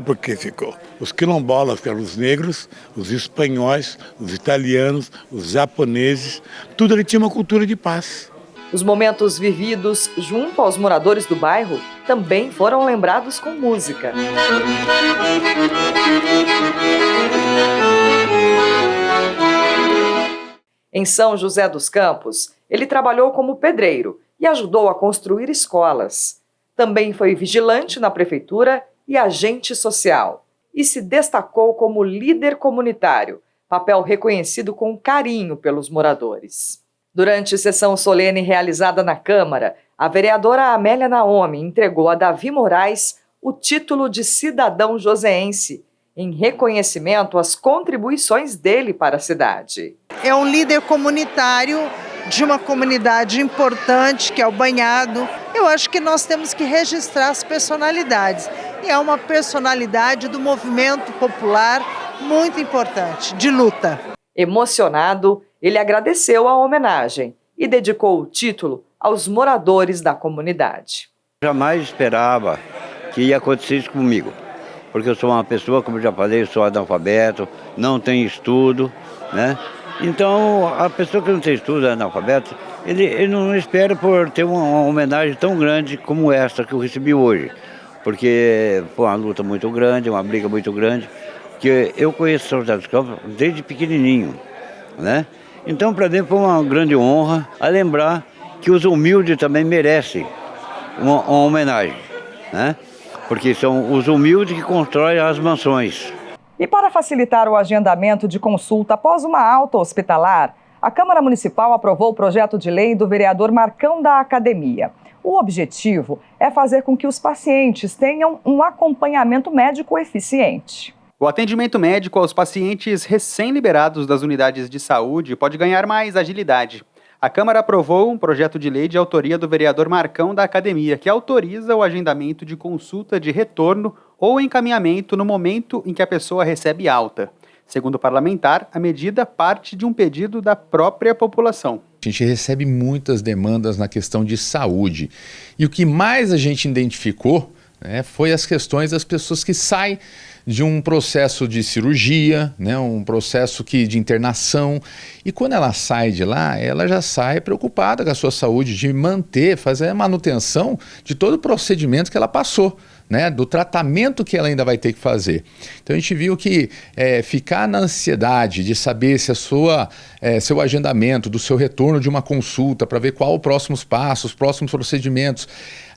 Porque ficou os quilombolas, que eram os negros, os espanhóis, os italianos, os japoneses, tudo ali tinha uma cultura de paz. Os momentos vividos junto aos moradores do bairro também foram lembrados com música. Em São José dos Campos, ele trabalhou como pedreiro e ajudou a construir escolas. Também foi vigilante na prefeitura e agente social. E se destacou como líder comunitário, papel reconhecido com carinho pelos moradores. Durante sessão solene realizada na Câmara, a vereadora Amélia Naomi entregou a Davi Moraes o título de cidadão joseense, em reconhecimento às contribuições dele para a cidade. É um líder comunitário de uma comunidade importante, que é o Banhado. Eu acho que nós temos que registrar as personalidades. E é uma personalidade do movimento popular muito importante, de luta. Emocionado, ele agradeceu a homenagem e dedicou o título aos moradores da comunidade. Jamais esperava que ia acontecer isso comigo, porque eu sou uma pessoa, como eu já falei, eu sou analfabeto, não tenho estudo, né? Então, a pessoa que não tem estudo, é analfabeto, ele não espera por ter uma homenagem tão grande como essa que eu recebi hoje, porque foi uma luta muito grande, uma briga muito grande, que eu conheço São José dos Campos desde pequenininho, né? Então, para mim foi uma grande honra a lembrar que os humildes também merecem uma homenagem, né? Porque são os humildes que constroem as mansões. E para facilitar o agendamento de consulta após uma alta hospitalar, a Câmara Municipal aprovou o projeto de lei do vereador Marcão da Academia. O objetivo é fazer com que os pacientes tenham um acompanhamento médico eficiente. O atendimento médico aos pacientes recém-liberados das unidades de saúde pode ganhar mais agilidade. A Câmara aprovou um projeto de lei de autoria do vereador Marcão da Academia, que autoriza o agendamento de consulta de retorno ou encaminhamento no momento em que a pessoa recebe alta. Segundo o parlamentar, a medida parte de um pedido da própria população. A gente recebe muitas demandas na questão de saúde. E o que mais a gente identificou, né, foi as questões das pessoas que saem de um processo de cirurgia, né, um processo de internação, e quando ela sai de lá, ela já sai preocupada com a sua saúde, de fazer a manutenção de todo o procedimento que ela passou, né, do tratamento que ela ainda vai ter que fazer. Então a gente viu que ficar na ansiedade de saber se seu agendamento, do seu retorno de uma consulta, para ver qual os próximos passos, os próximos procedimentos,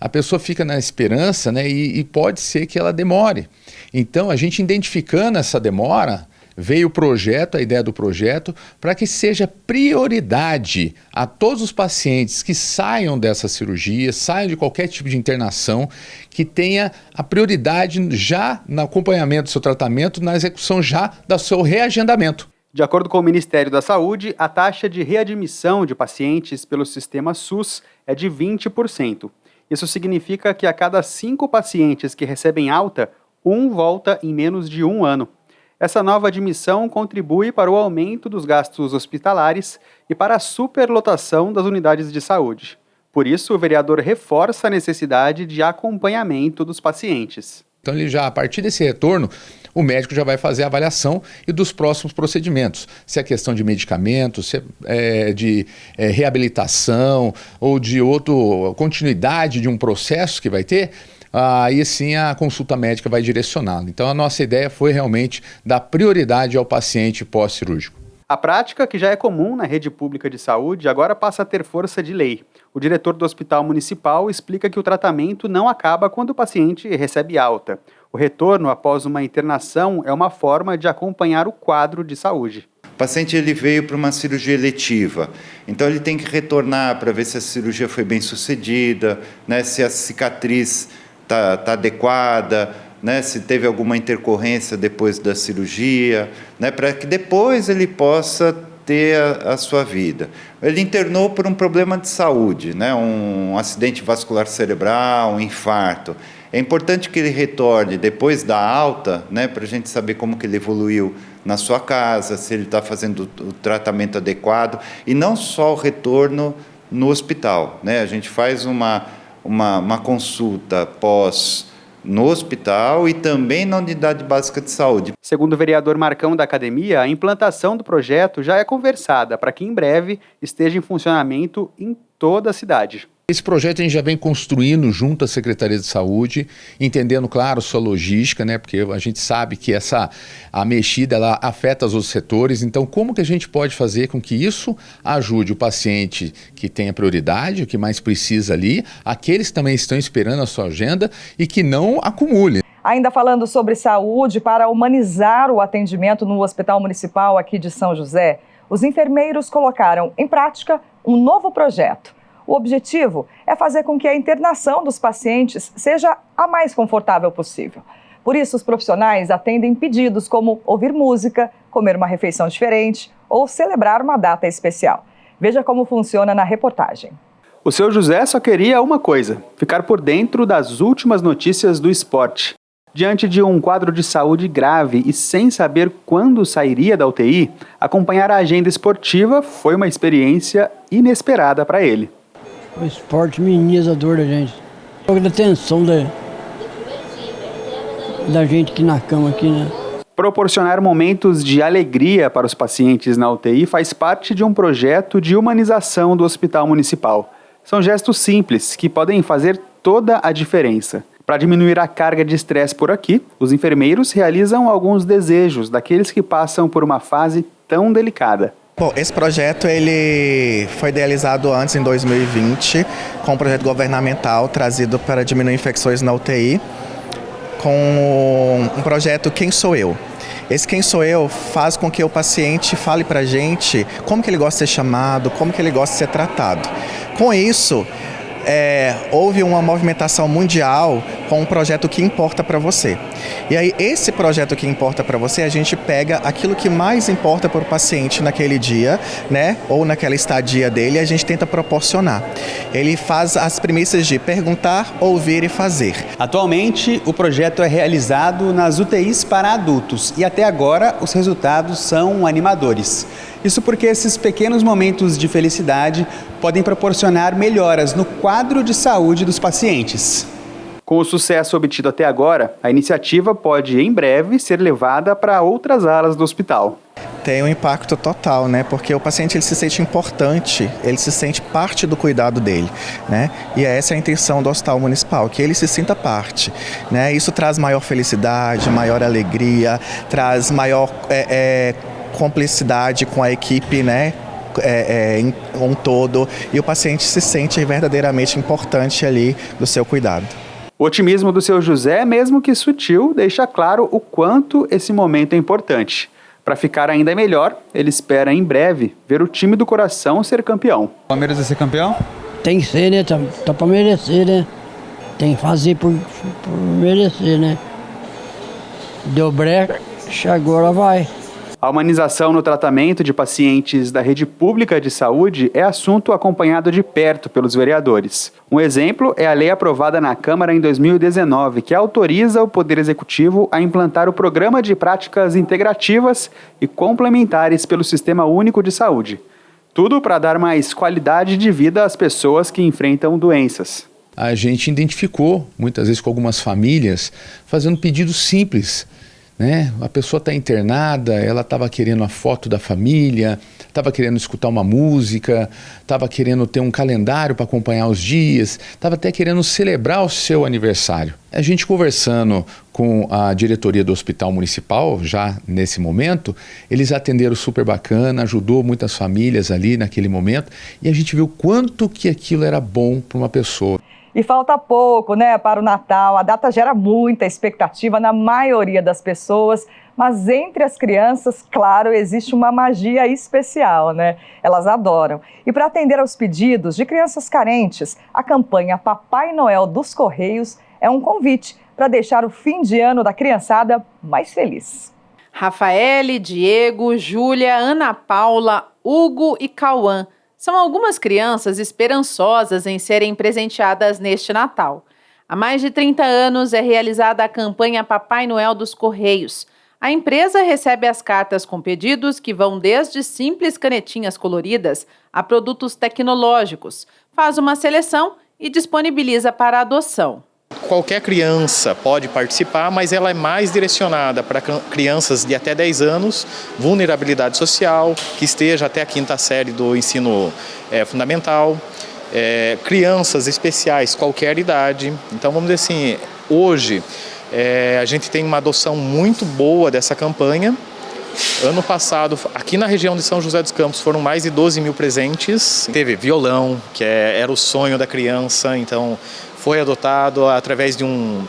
a pessoa fica na esperança, né, e pode ser que ela demore. Então a gente identificando essa demora, veio o projeto, a ideia do projeto, para que seja prioridade a todos os pacientes que saiam dessa cirurgia, saiam de qualquer tipo de internação, que tenha a prioridade já no acompanhamento do seu tratamento, na execução já do seu reagendamento. De acordo com o Ministério da Saúde, a taxa de readmissão de pacientes pelo sistema SUS é de 20%. Isso significa que a cada 5 pacientes que recebem alta, 1 volta em menos de 1 ano. Essa nova admissão contribui para o aumento dos gastos hospitalares e para a superlotação das unidades de saúde. Por isso, o vereador reforça a necessidade de acompanhamento dos pacientes. Então, a partir desse retorno, o médico já vai fazer a avaliação e dos próximos procedimentos. Se é questão de medicamentos, se é de reabilitação ou de continuidade de um processo que vai ter, aí sim a consulta médica vai direcioná-lo. Então a nossa ideia foi realmente dar prioridade ao paciente pós-cirúrgico. A prática, que já é comum na rede pública de saúde, agora passa a ter força de lei. O diretor do Hospital Municipal explica que o tratamento não acaba quando o paciente recebe alta. O retorno após uma internação é uma forma de acompanhar o quadro de saúde. O paciente veio para uma cirurgia eletiva, então ele tem que retornar para ver se a cirurgia foi bem sucedida, né, se a cicatriz está adequada, né, se teve alguma intercorrência depois da cirurgia, né, para que depois ele possa ter a sua vida. Ele internou por um problema de saúde, né, um acidente vascular cerebral, um infarto. É importante que ele retorne depois da alta, né, para a gente saber como que ele evoluiu na sua casa, se ele está fazendo o tratamento adequado, e não só o retorno no hospital, né? A gente faz uma consulta no hospital e também na unidade básica de saúde. Segundo o vereador Marcão da Academia, a implantação do projeto já é conversada para que em breve esteja em funcionamento em toda a cidade. Esse projeto a gente já vem construindo junto à Secretaria de Saúde, entendendo, claro, sua logística, né? Porque a gente sabe que a mexida ela afeta os outros setores. Então, como que a gente pode fazer com que isso ajude o paciente que tenha prioridade, o que mais precisa ali, aqueles que também estão esperando a sua agenda e que não acumule. Ainda falando sobre saúde, para humanizar o atendimento no Hospital Municipal aqui de São José, os enfermeiros colocaram em prática um novo projeto. O objetivo é fazer com que a internação dos pacientes seja a mais confortável possível. Por isso, os profissionais atendem pedidos como ouvir música, comer uma refeição diferente ou celebrar uma data especial. Veja como funciona na reportagem. O seu José só queria uma coisa: ficar por dentro das últimas notícias do esporte. Diante de um quadro de saúde grave e sem saber quando sairia da UTI, acompanhar a agenda esportiva foi uma experiência inesperada para ele. O esporte minimiza a dor da gente. Um pouco da tensão da gente aqui na cama, aqui, né? Proporcionar momentos de alegria para os pacientes na UTI faz parte de um projeto de humanização do Hospital Municipal. São gestos simples que podem fazer toda a diferença. Para diminuir a carga de estresse por aqui, os enfermeiros realizam alguns desejos daqueles que passam por uma fase tão delicada. Bom, esse projeto ele foi idealizado antes, em 2020, com um projeto governamental trazido para diminuir infecções na UTI, com um projeto Quem Sou Eu? Esse Quem Sou Eu faz com que o paciente fale para a gente como que ele gosta de ser chamado, como que ele gosta de ser tratado. Com isso, houve uma movimentação mundial com um projeto que importa para você. E aí, esse projeto que importa para você, a gente pega aquilo que mais importa para o paciente naquele dia, né, ou naquela estadia dele, e a gente tenta proporcionar. Ele faz as premissas de perguntar, ouvir e fazer. Atualmente, o projeto é realizado nas UTIs para adultos e até agora os resultados são animadores. Isso porque esses pequenos momentos de felicidade podem proporcionar melhoras no quadro de saúde dos pacientes. Com o sucesso obtido até agora, a iniciativa pode, em breve, ser levada para outras alas do hospital. Tem um impacto total, né? Porque o paciente ele se sente importante, ele se sente parte do cuidado dele, né? E essa é a intenção do Hospital Municipal, que ele se sinta parte, né? Isso traz maior felicidade, maior alegria, traz maior cumplicidade com a equipe, né? Em um todo, e o paciente se sente verdadeiramente importante ali do seu cuidado. O otimismo do seu José, mesmo que sutil, deixa claro o quanto esse momento é importante. Para ficar ainda melhor, ele espera em breve ver o time do coração ser campeão. O Palmeiras vai ser campeão? Tem que ser, né? Tá pra merecer, né? Tem que fazer por merecer, né? Deu brecha, agora vai. A humanização no tratamento de pacientes da rede pública de saúde é assunto acompanhado de perto pelos vereadores. Um exemplo é a lei aprovada na Câmara em 2019, que autoriza o Poder Executivo a implantar o Programa de Práticas Integrativas e Complementares pelo Sistema Único de Saúde. Tudo para dar mais qualidade de vida às pessoas que enfrentam doenças. A gente identificou, muitas vezes com algumas famílias, fazendo pedidos simples. Né? A pessoa está internada, ela estava querendo a foto da família, estava querendo escutar uma música, estava querendo ter um calendário para acompanhar os dias, estava até querendo celebrar o seu aniversário. A gente conversando com a diretoria do Hospital Municipal, já nesse momento, eles atenderam super bacana, ajudou muitas famílias ali naquele momento, e a gente viu quanto que aquilo era bom para uma pessoa. E falta pouco, né, para o Natal. A data gera muita expectativa na maioria das pessoas, mas entre as crianças, claro, existe uma magia especial, né? Elas adoram. E para atender aos pedidos de crianças carentes, a campanha Papai Noel dos Correios é um convite para deixar o fim de ano da criançada mais feliz. Rafaele, Diego, Júlia, Ana Paula, Hugo e Cauã são algumas crianças esperançosas em serem presenteadas neste Natal. Há mais de 30 anos é realizada a campanha Papai Noel dos Correios. A empresa recebe as cartas com pedidos que vão desde simples canetinhas coloridas a produtos tecnológicos, faz uma seleção e disponibiliza para adoção. Qualquer criança pode participar, mas ela é mais direcionada para crianças de até 10 anos, vulnerabilidade social, que esteja até a 5ª série do ensino fundamental, crianças especiais, qualquer idade. Então, vamos dizer assim, hoje a gente tem uma adoção muito boa dessa campanha. Ano passado, aqui na região de São José dos Campos, foram mais de 12 mil presentes. Teve violão, que era o sonho da criança, então foi adotado através de uma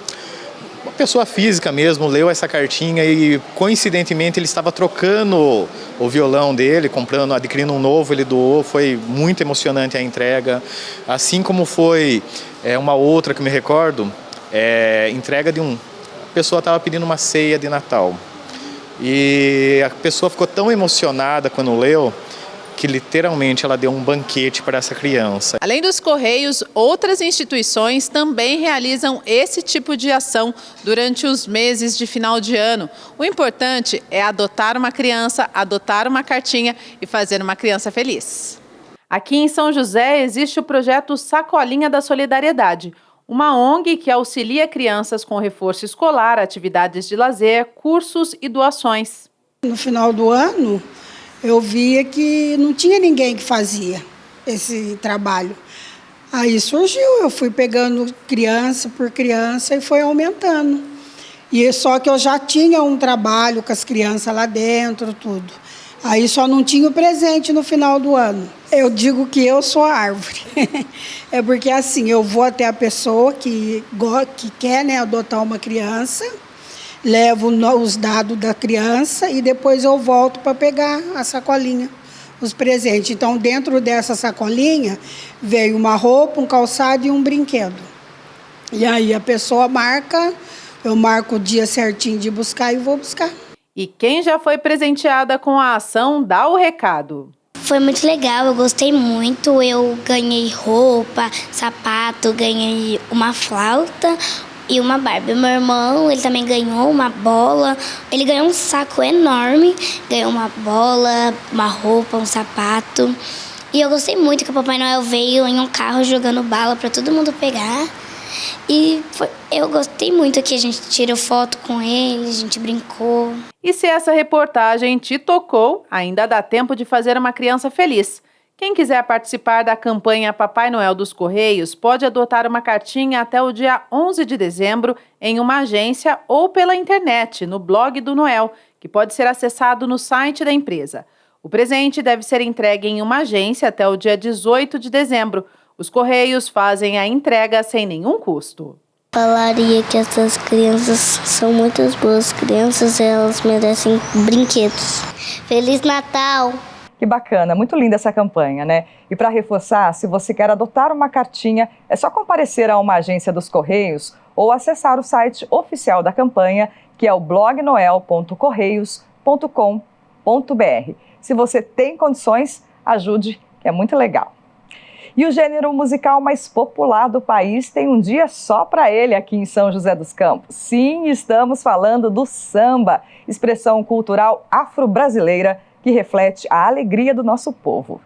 pessoa física mesmo, leu essa cartinha e, coincidentemente, ele estava trocando o violão dele, adquirindo um novo, ele doou, foi muito emocionante a entrega. Assim como foi uma outra que me recordo, entrega de a pessoa estava pedindo uma ceia de Natal. E a pessoa ficou tão emocionada quando leu, que literalmente ela deu um banquete para essa criança. Além dos Correios, outras instituições também realizam esse tipo de ação durante os meses de final de ano. O importante é adotar uma criança, adotar uma cartinha e fazer uma criança feliz. Aqui em São José existe o projeto Sacolinha da Solidariedade, uma ONG que auxilia crianças com reforço escolar, atividades de lazer, cursos e doações. No final do ano, eu via que não tinha ninguém que fazia esse trabalho. Aí surgiu, eu fui pegando criança por criança e foi aumentando. E só que eu já tinha um trabalho com as crianças lá dentro, tudo. Aí só não tinha o presente no final do ano. Eu digo que eu sou a árvore. É porque assim, eu vou até a pessoa que quer, né, adotar uma criança, levo os dados da criança e depois eu volto para pegar a sacolinha, os presentes. Então, dentro dessa sacolinha, veio uma roupa, um calçado e um brinquedo. E aí a pessoa marca, eu marco o dia certinho de buscar e vou buscar. E quem já foi presenteada com a ação dá o recado. Foi muito legal, eu gostei muito. Eu ganhei roupa, sapato, ganhei uma flauta e uma Barbie. Meu irmão, ele também ganhou uma bola. Ele ganhou um saco enorme, ganhou uma bola, uma roupa, um sapato. E eu gostei muito que o Papai Noel veio em um carro jogando bala para todo mundo pegar. Eu gostei muito que a gente tirou foto com ele, a gente brincou. E se essa reportagem te tocou, ainda dá tempo de fazer uma criança feliz. Quem quiser participar da campanha Papai Noel dos Correios pode adotar uma cartinha até o dia 11 de dezembro em uma agência ou pela internet, no blog do Noel, que pode ser acessado no site da empresa. O presente deve ser entregue em uma agência até o dia 18 de dezembro. Os Correios fazem a entrega sem nenhum custo. Falaria que essas crianças são muitas boas crianças, elas merecem brinquedos. Feliz Natal! Que bacana, muito linda essa campanha, né? E para reforçar, se você quer adotar uma cartinha, é só comparecer a uma agência dos Correios ou acessar o site oficial da campanha, que é o blognoel.correios.com.br. Se você tem condições, ajude, que é muito legal. E o gênero musical mais popular do país tem um dia só para ele aqui em São José dos Campos. Sim, estamos falando do samba, expressão cultural afro-brasileira que reflete a alegria do nosso povo.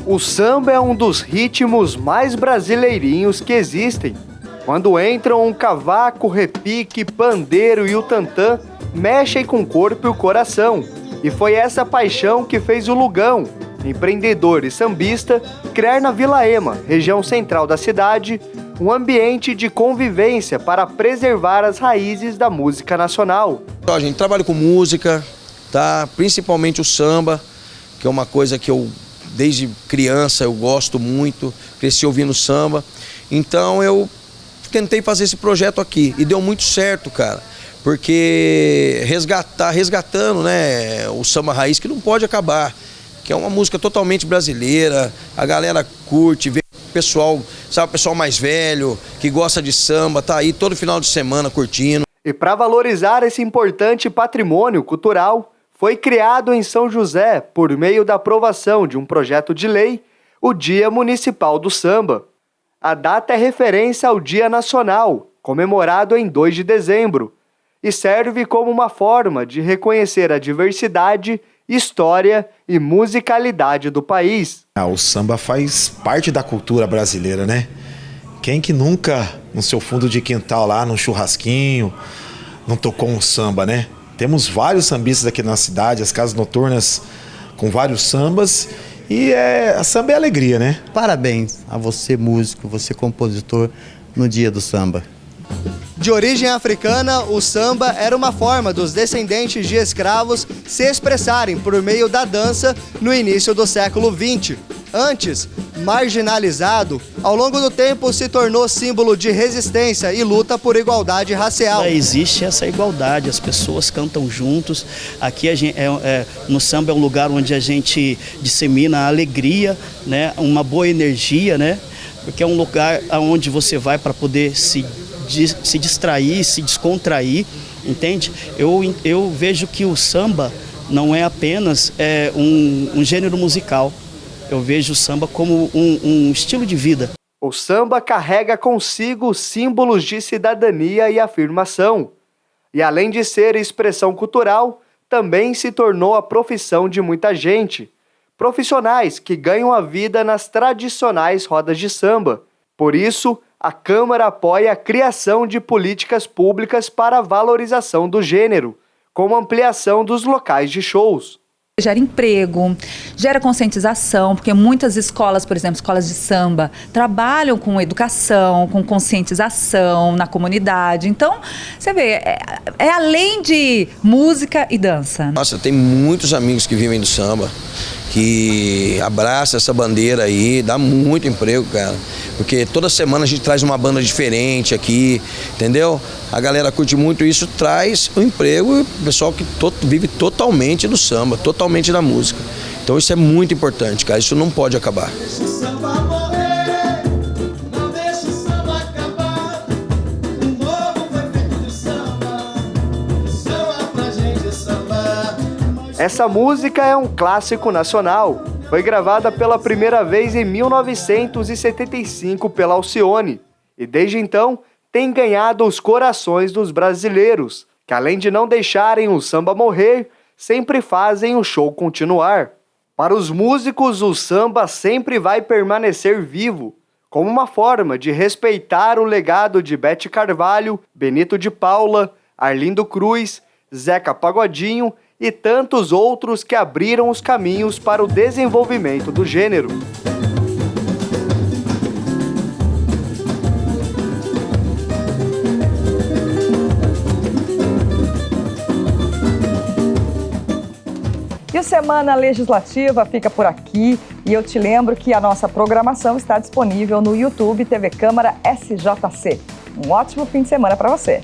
O samba é um dos ritmos mais brasileirinhos que existem. Quando entram um cavaco, repique, pandeiro e o tantã, mexem com o corpo e o coração. E foi essa paixão que fez o Lugão, empreendedor e sambista, criar na Vila Ema, região central da cidade, um ambiente de convivência para preservar as raízes da música nacional. A gente trabalha com música, tá? Principalmente o samba, que é uma coisa que eu, desde criança, eu gosto muito, cresci ouvindo samba. Então eu tentei fazer esse projeto aqui e deu muito certo, cara. Porque resgatando, né, o samba raiz, que não pode acabar, que é uma música totalmente brasileira, a galera curte, vê o pessoal, sabe, o pessoal mais velho, que gosta de samba, tá aí todo final de semana curtindo. E para valorizar esse importante patrimônio cultural, foi criado em São José, por meio da aprovação de um projeto de lei, o Dia Municipal do Samba. A data é referência ao Dia Nacional, comemorado em 2 de dezembro, e serve como uma forma de reconhecer a diversidade, história e musicalidade do país. O samba faz parte da cultura brasileira, né? Quem que nunca, no seu fundo de quintal lá, num churrasquinho, não tocou um samba, né? Temos vários sambistas aqui na cidade, as casas noturnas com vários sambas, e a samba é alegria, né? Parabéns a você, músico, você compositor, no dia do samba. De origem africana, o samba era uma forma dos descendentes de escravos se expressarem por meio da dança no início do século XX. Antes, marginalizado, ao longo do tempo se tornou símbolo de resistência e luta por igualdade racial. Existe essa igualdade, as pessoas cantam juntos. Aqui no samba é um lugar onde a gente dissemina a alegria, né? Uma boa energia, né? Porque é um lugar onde você vai para poder se distrair, se descontrair, entende? Eu vejo que o samba não é apenas um gênero musical. Eu vejo o samba como um estilo de vida. O samba carrega consigo símbolos de cidadania e afirmação. E além de ser expressão cultural, também se tornou a profissão de muita gente. Profissionais que ganham a vida nas tradicionais rodas de samba. Por isso, a Câmara apoia a criação de políticas públicas para a valorização do gênero, como ampliação dos locais de shows. Gera emprego, gera conscientização, porque muitas escolas, por exemplo, escolas de samba, trabalham com educação, com conscientização na comunidade. Então, você vê, é além de música e dança. Nossa, tem muitos amigos que vivem do samba, que abraçam essa bandeira aí, dá muito emprego, cara. Porque toda semana a gente traz uma banda diferente aqui, entendeu? A galera curte muito isso, traz o emprego e o pessoal que vive totalmente do samba, totalmente da música. Então isso é muito importante, cara, isso não pode acabar. Essa música é um clássico nacional. Foi gravada pela primeira vez em 1975 pela Alcione. E desde então tem ganhado os corações dos brasileiros, que além de não deixarem o samba morrer, sempre fazem o show continuar. Para os músicos, o samba sempre vai permanecer vivo, como uma forma de respeitar o legado de Bete Carvalho, Benito de Paula, Arlindo Cruz, Zeca Pagodinho e tantos outros que abriram os caminhos para o desenvolvimento do gênero. E o Semana Legislativa fica por aqui e eu te lembro que a nossa programação está disponível no YouTube TV Câmara SJC. Um ótimo fim de semana para você.